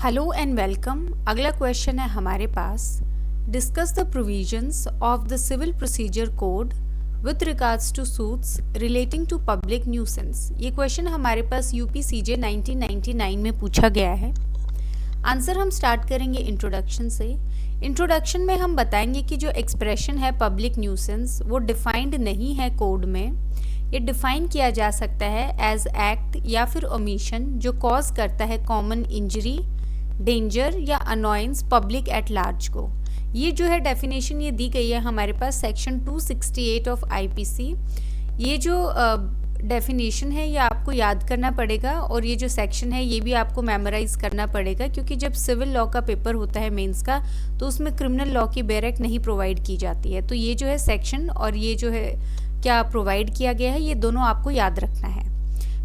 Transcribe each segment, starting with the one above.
Hello and welcome. अगला question है हमारे पास, discuss the provisions of the civil procedure code with regards to suits relating to public nuisance. ये question हमारे पास यूपी सीजे 1999 में पूछा गया है। आंसर हम स्टार्ट करेंगे इंट्रोडक्शन से। इंट्रोडक्शन में हम बताएंगे कि जो एक्सप्रेशन है पब्लिक न्यूसेंस वो डिफाइंड नहीं है कोड में। ये डिफाइन किया जा सकता है एज एक्ट या फिर ओमिशन जो कॉज करता है कॉमन इंजरी, डेंजर या अनोयंस पब्लिक एट लार्ज को। ये जो है डेफिनेशन ये दी गई है हमारे पास सेक्शन 268 ऑफ आईपीसी। ये जो डेफिनेशन है ये आपको याद करना पड़ेगा और ये जो सेक्शन है ये भी आपको मेमोराइज करना पड़ेगा, क्योंकि जब सिविल लॉ का पेपर होता है मेंस का तो उसमें क्रिमिनल लॉ की बैरक नहीं प्रोवाइड की जाती है। तो ये जो है सेक्शन और ये जो है क्या प्रोवाइड किया गया है ये दोनों आपको याद रखना है।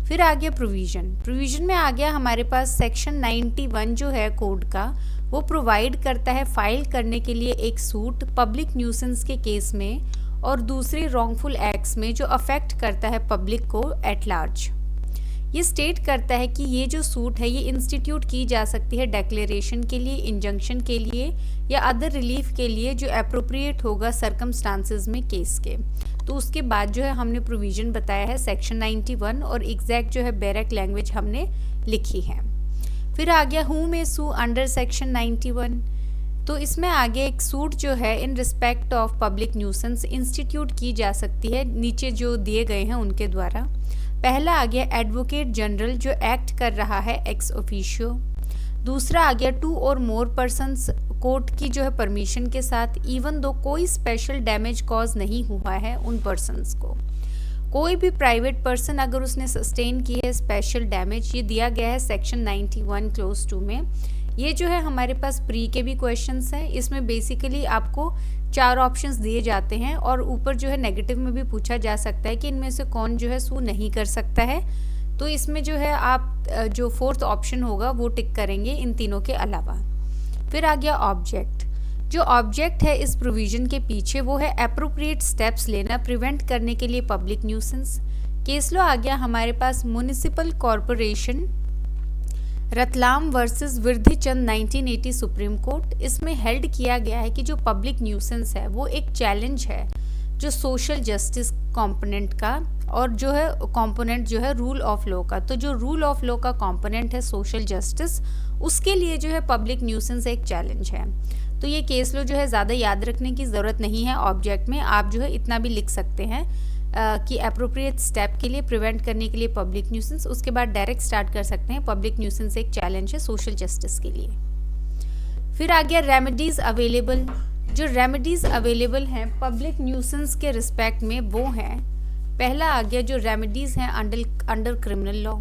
फिर आ गया प्रोविजन में आ गया हमारे पास सेक्शन 91 जो है कोड का, वो प्रोवाइड करता है फाइल करने के लिए एक सूट पब्लिक न्यूसेंस के केस में और दूसरे रॉन्गफुल एक्ट्स में जो अफेक्ट करता है पब्लिक को एट लार्ज। ये स्टेट करता है कि ये जो सूट है ये इंस्टीट्यूट की जा सकती है डेक्लेरेशन के लिए, इंजंक्शन के लिए या अदर रिलीफ के लिए जो अप्रोप्रिएट होगा सर्कमस्टांसेस में केस के। तो उसके बाद जो है हमने प्रोविजन बताया है सेक्शन 91 और एग्जैक्ट जो है बैरक लैंग्वेज हमने लिखी है। फिर आ गया who may sue under section 91। तो इसमें आगे एक सूट जो है in respect of public nuisance institute की जा सकती है नीचे जो दिए गए हैं उनके द्वारा। पहला आ गया एडवोकेट जनरल जो एक्ट कर रहा है एक्स ऑफिशियो। दूसरा आ गया टू और मोर पर्सन्स कोर्ट की जो है परमिशन के साथ, इवन दो कोई स्पेशल डैमेज कॉज नहीं हुआ है उन पर्सन्स को। कोई भी प्राइवेट पर्सन अगर उसने सस्टेन की है स्पेशल डैमेज, ये दिया गया है सेक्शन 91 क्लोज 2 में। ये जो है हमारे पास प्री के भी क्वेश्चंस हैं। इसमें बेसिकली आपको 4 ऑप्शंस दिए जाते हैं और ऊपर जो है नेगेटिव में भी पूछा जा सकता है कि इनमें से कौन जो है सू नहीं कर सकता है। तो इसमें जो है आप जो 4th ऑप्शन होगा वो टिक करेंगे इन तीनों के अलावा। फिर आ गया ऑब्जेक्ट। जो ऑब्जेक्ट है इस प्रोविजन के पीछे वो है एप्रोप्रिएट स्टेप्स लेना प्रिवेंट करने के लिए पब्लिक न्यूसेंस। केस लॉ आ गया हमारे पास municipal corporation Ratlam versus Vardhichand 1980 Supreme Court. इसमें हेल्ड किया गया है कि जो पब्लिक न्यूसेंस है वो एक चैलेंज है जो सोशल जस्टिस कंपोनेंट का और जो है कंपोनेंट जो है रूल ऑफ लॉ का। तो जो रूल ऑफ लॉ का कंपोनेंट है सोशल जस्टिस, उसके लिए जो है पब्लिक न्यूसेंस एक चैलेंज है। तो ये केस लॉ जो है ज़्यादा याद रखने की ज़रूरत नहीं है। ऑब्जेक्ट में आप जो है इतना भी लिख सकते हैं कि अप्रोप्रिएट स्टेप के लिए प्रिवेंट करने के लिए पब्लिक न्यूसेंस, उसके बाद डायरेक्ट स्टार्ट कर सकते हैं पब्लिक न्यूसेंस एक चैलेंज है सोशल जस्टिस के लिए। फिर आ गया रेमेडीज अवेलेबल। जो रेमेडीज अवेलेबल हैं पब्लिक न्यूसेंस के रिस्पेक्ट में वो हैं, पहला आ गया जो रेमेडीज हैं अंडर क्रिमिनल लॉ।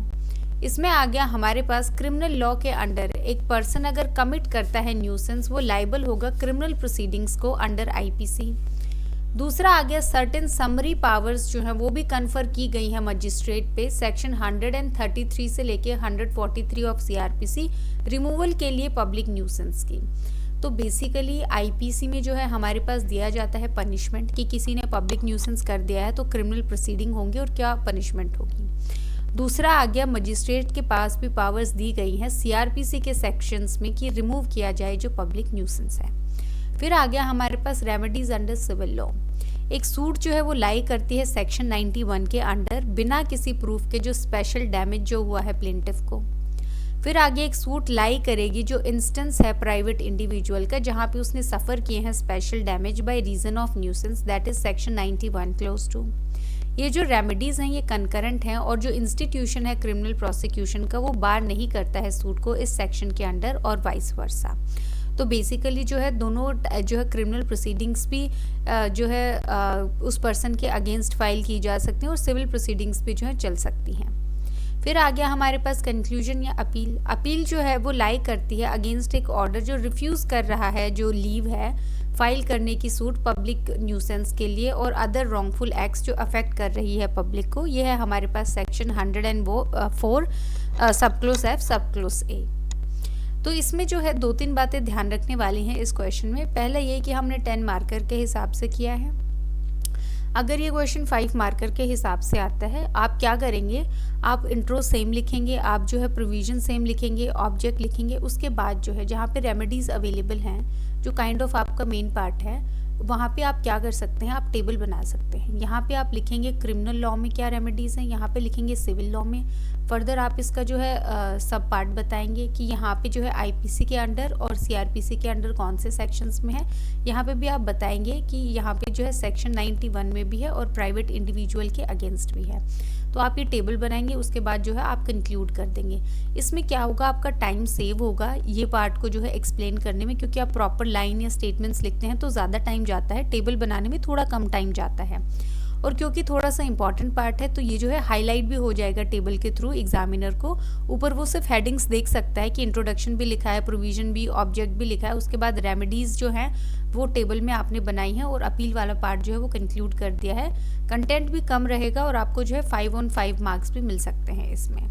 इसमें आ गया हमारे पास क्रिमिनल लॉ के अंडर एक पर्सन अगर कमिट करता है न्यूसेंस वो लाइबल होगा क्रिमिनल प्रोसीडिंग्स को अंडर आईपीसी। दूसरा आ गया सर्टेन समरी पावर्स जो है वो भी कन्फर की गई है मजिस्ट्रेट पे सेक्शन 133 से लेके 143 ऑफ सीआरपीसी रिमूवल के लिए पब्लिक न्यूसेंस की। तो बेसिकली आईपीसी में जो है हमारे पास दिया जाता है पनिशमेंट कि किसी ने पब्लिक न्यूसेंस कर दिया है तो क्रिमिनल प्रोसीडिंग होंगे और क्या पनिशमेंट होगी। दूसरा आ गया मजिस्ट्रेट के पास भी पावर्स दी गई हैं सीआरपीसी के सेक्शंस में कि रिमूव किया जाए जो पब्लिक न्यूसेंस है। फिर आ गया हमारे पास रेमेडीज अंडर सिविल लॉ। एक सूट जो है वो लाई करती है सेक्शन 91 के अंडर बिना किसी प्रूफ के जो स्पेशल डैमेज जो हुआ है प्लेंटिफ को। फिर आगे एक सूट लाई करेगी जो इंस्टेंस है प्राइवेट इंडिविजुअल का जहां पे उसने सफ़र किए हैं special damage by reason of nuisance, that is section 91 clause 2। ये जो रेमेडीज हैं ये कंकरेंट हैं और जो इंस्टीट्यूशन है क्रिमिनल प्रोसिक्यूशन का वो बार नहीं करता है सूट को इस सेक्शन के अंडर और वाइस वर्सा। तो बेसिकली जो है दोनों जो है क्रिमिनल प्रोसीडिंग्स भी जो है उस पर्सन के अगेंस्ट फाइल की जा सकती हैं और सिविल प्रोसीडिंग्स भी जो है चल सकती हैं। फिर आ गया हमारे पास कंक्लूजन या अपील। अपील जो है वो लाई करती है अगेंस्ट एक ऑर्डर जो रिफ्यूज़ कर रहा है जो लीव है फाइल करने की सूट पब्लिक न्यूसेंस के लिए और अदर रॉन्गफुल एक्ट्स जो अफेक्ट कर रही है पब्लिक को। ये है हमारे पास सेक्शन 104 सब क्लोज एफ सब क्लोज ए। तो इसमें जो है 2-3 बातें ध्यान रखने वाली हैं इस क्वेश्चन में। पहला ये कि हमने 10 मार्कर के हिसाब से किया है। अगर ये क्वेश्चन 5 मार्कर के हिसाब से आता है, आप क्या करेंगे, आप इंट्रो सेम लिखेंगे, आप जो है प्रोविजन सेम लिखेंगे, ऑब्जेक्ट लिखेंगे, उसके बाद जो है जहाँ पे रेमेडीज़ अवेलेबल हैं, जो काइंड ऑफ आपका मेन पार्ट है, वहाँ पे आप क्या कर सकते हैं, आप टेबल बना सकते हैं। यहाँ पे आप लिखेंगे क्रिमिनल लॉ में क्या रेमेडीज़ हैं, यहाँ पे लिखेंगे सिविल लॉ में। फर्दर आप इसका जो है सब पार्ट बताएंगे कि यहाँ पे जो है आईपीसी के अंडर और सीआरपीसी के अंडर कौन से सेक्शंस में है। यहाँ पे भी आप बताएंगे कि यहाँ पे जो है सेक्शन 91 में भी है और प्राइवेट इंडिविजुअल के अगेंस्ट भी है। तो आप ये टेबल बनाएंगे, उसके बाद जो है आप कंक्लूड कर देंगे। इसमें क्या होगा, आपका टाइम सेव होगा ये पार्ट को जो है एक्सप्लेन करने में, क्योंकि आप प्रॉपर लाइन या स्टेटमेंट्स लिखते हैं तो ज़्यादा टाइम जाता है, टेबल बनाने में थोड़ा कम टाइम जाता है। और क्योंकि थोड़ा सा इंपॉर्टेंट पार्ट है तो ये जो है हाईलाइट भी हो जाएगा टेबल के थ्रू एग्जामिनर को। ऊपर वो सिर्फ हेडिंग्स देख सकता है कि इंट्रोडक्शन भी लिखा है, प्रोविजन भी, ऑब्जेक्ट भी लिखा है, उसके बाद रेमेडीज़ जो है वो टेबल में आपने बनाई है और अपील वाला पार्ट जो है वो कंक्लूड कर दिया है। कंटेंट भी कम रहेगा और आपको जो है 5 on 5 मार्क्स भी मिल सकते हैं इसमें।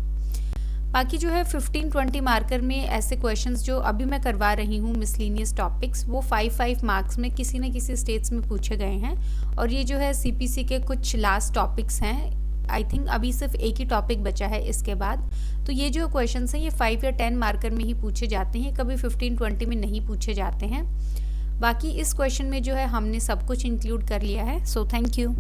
बाकी जो है 15-20 मार्कर में ऐसे क्वेश्चंस जो अभी मैं करवा रही हूँ मिसलिनियस टॉपिक्स, वो 5-5 मार्क्स में किसी न किसी स्टेट्स में पूछे गए हैं। और ये जो है सीपीसी के कुछ लास्ट टॉपिक्स हैं, आई थिंक अभी सिर्फ एक ही टॉपिक बचा है इसके बाद। तो ये जो क्वेश्चंस हैं ये 5 या 10 मार्कर में ही पूछे जाते हैं, कभी 15-20 में नहीं पूछे जाते हैं। बाकी इस क्वेश्चन में जो है हमने सब कुछ इंक्लूड कर लिया है। So thank you.